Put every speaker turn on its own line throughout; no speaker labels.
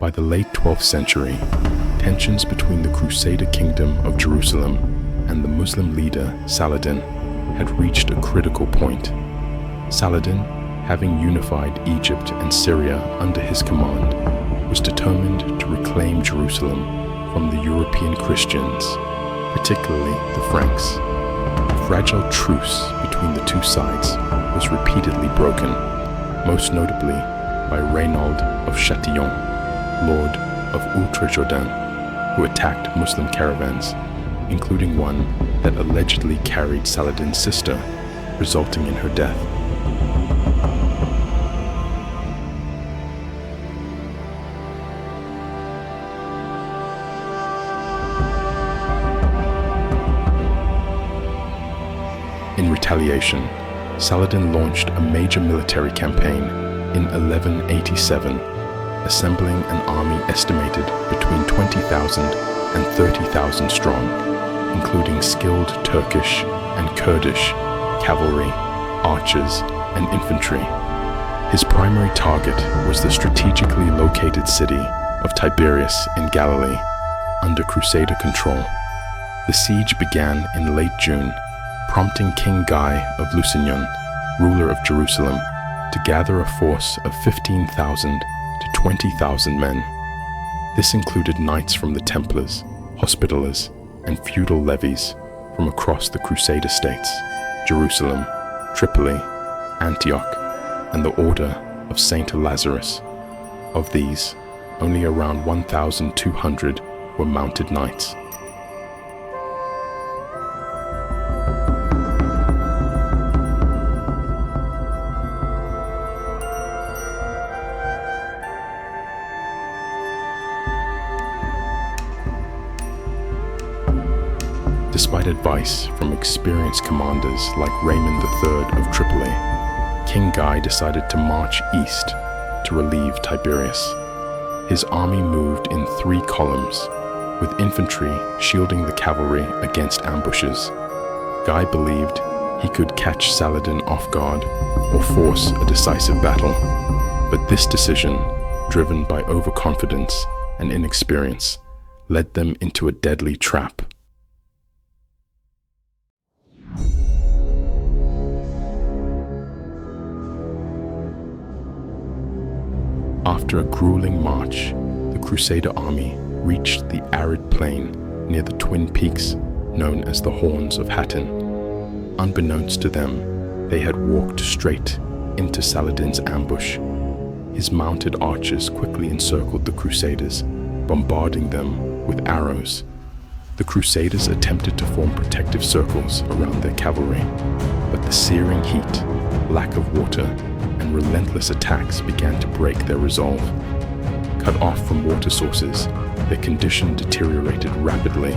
By the late 12th century, tensions between the Crusader kingdom of Jerusalem and the Muslim leader Saladin had reached a critical point. Saladin, having unified Egypt and Syria under his command, was determined to reclaim Jerusalem from the European Christians, particularly the Franks. A fragile truce between the two sides was repeatedly broken, most notably by Raynald of Châtillon, Lord of Ultra-Jourdain, who attacked Muslim caravans, including one that allegedly carried Saladin's sister, resulting in her death. In retaliation, Saladin launched a major military campaign in 1187, assembling an army estimated between 20,000 and 30,000 strong, including skilled Turkish and Kurdish cavalry, archers, and infantry. His primary target was the strategically located city of Tiberias in Galilee, under Crusader control. The siege began in late June, prompting King Guy of Lusignan, ruler of Jerusalem, to gather a force of 15,000 to 20,000 men. This included knights from the Templars, Hospitallers, and feudal levies from across the Crusader states, Jerusalem, Tripoli, Antioch, and the Order of Saint Lazarus. Of these, only around 1,200 were mounted knights. Despite advice from experienced commanders like Raymond III of Tripoli, King Guy decided to march east to relieve Tiberias. His army moved in 3 columns, with infantry shielding the cavalry against ambushes. Guy believed he could catch Saladin off guard or force a decisive battle, but this decision, driven by overconfidence and inexperience, led them into a deadly trap. After a grueling march, the Crusader army reached the arid plain near the twin peaks known as the Horns of Hattin. Unbeknownst to them, they had walked straight into Saladin's ambush. His mounted archers quickly encircled the Crusaders, bombarding them with arrows. The Crusaders attempted to form protective circles around their cavalry, but the searing heat, lack of water, and relentless attacks began to break their resolve. Cut off from water sources, their condition deteriorated rapidly.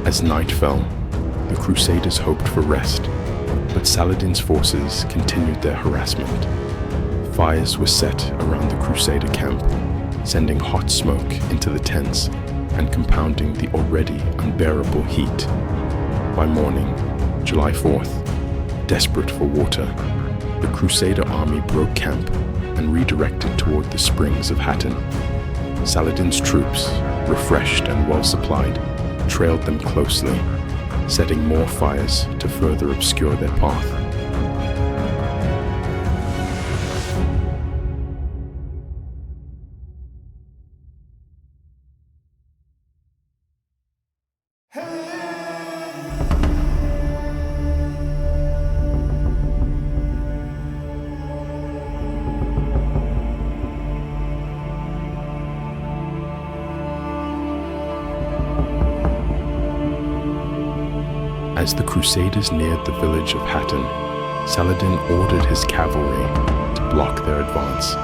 As night fell, the Crusaders hoped for rest, but Saladin's forces continued their harassment. Fires were set around the Crusader camp, sending hot smoke into the tents and compounding the already unbearable heat. By morning, July 4th, desperate for water, the Crusader army broke camp and redirected toward the springs of Hattin. Saladin's troops, refreshed and well supplied, trailed them closely, setting more fires to further obscure their path. As the Crusaders neared the village of Hattin, Saladin ordered his cavalry to block their advance.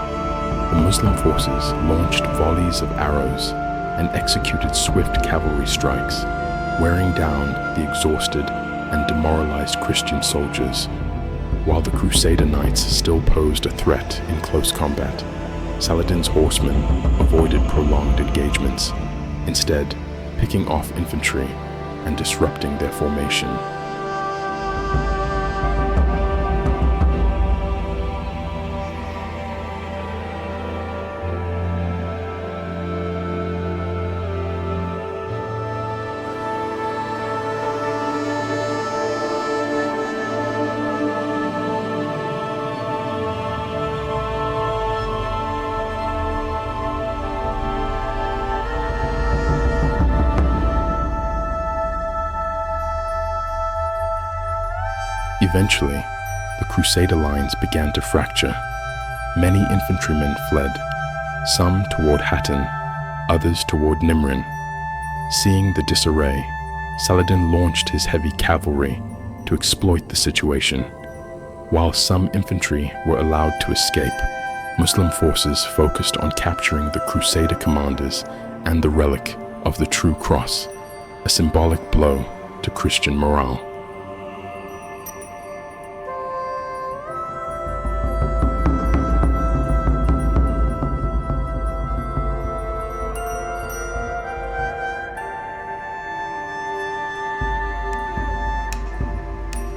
The Muslim forces launched volleys of arrows and executed swift cavalry strikes, wearing down the exhausted and demoralized Christian soldiers. While the Crusader knights still posed a threat in close combat, Saladin's horsemen avoided prolonged engagements, instead picking off infantry and disrupting their formation. Eventually, the Crusader lines began to fracture. Many infantrymen fled, some toward Hattin, others toward Nimrin. Seeing the disarray, Saladin launched his heavy cavalry to exploit the situation. While some infantry were allowed to escape, Muslim forces focused on capturing the Crusader commanders and the relic of the True Cross, a symbolic blow to Christian morale.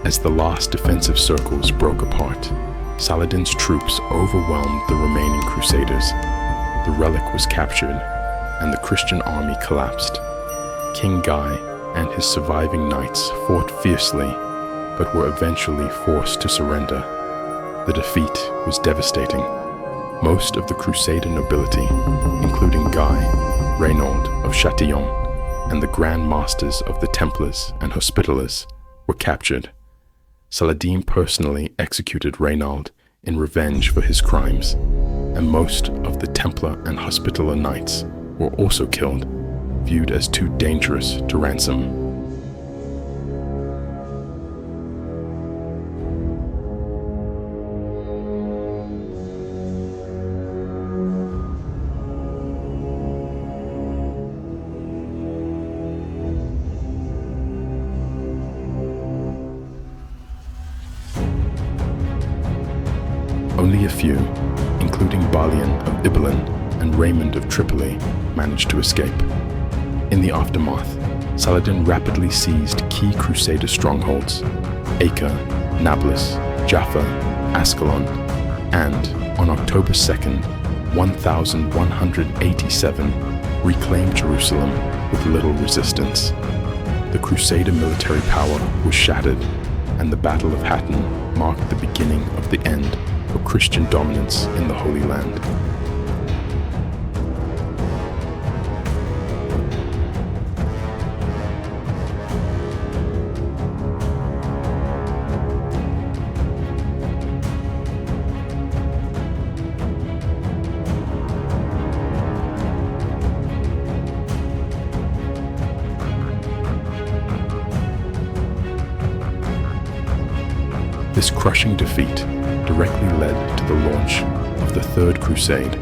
As the last defensive circles broke apart, Saladin's troops overwhelmed the remaining Crusaders. The relic was captured, and the Christian army collapsed. King Guy and his surviving knights fought fiercely, but were eventually forced to surrender. The defeat was devastating. Most of the Crusader nobility, including Guy, Raynald of Châtillon, and the Grand Masters of the Templars and Hospitallers, were captured. Saladin personally executed Raynald in revenge for his crimes, and most of the Templar and Hospitaller knights were also killed, viewed as too dangerous to ransom. Only a few, including Balian of Ibelin and Raymond of Tripoli, managed to escape. In the aftermath, Saladin rapidly seized key Crusader strongholds: Acre, Nablus, Jaffa, Ascalon, and on October 2nd, 1187, reclaimed Jerusalem with little resistance. The Crusader military power was shattered, and the Battle of Hattin marked the beginning of the end for Christian dominance in the Holy Land. This crushing defeat directly led to the launch of the Third Crusade,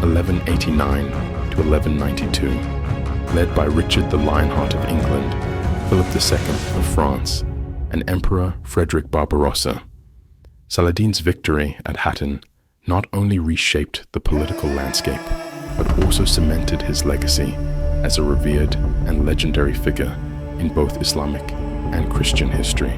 1189 to 1192, led by Richard the Lionheart of England, Philip II of France, and Emperor Frederick Barbarossa. Saladin's victory at Hattin not only reshaped the political landscape, but also cemented his legacy as a revered and legendary figure in both Islamic and Christian history.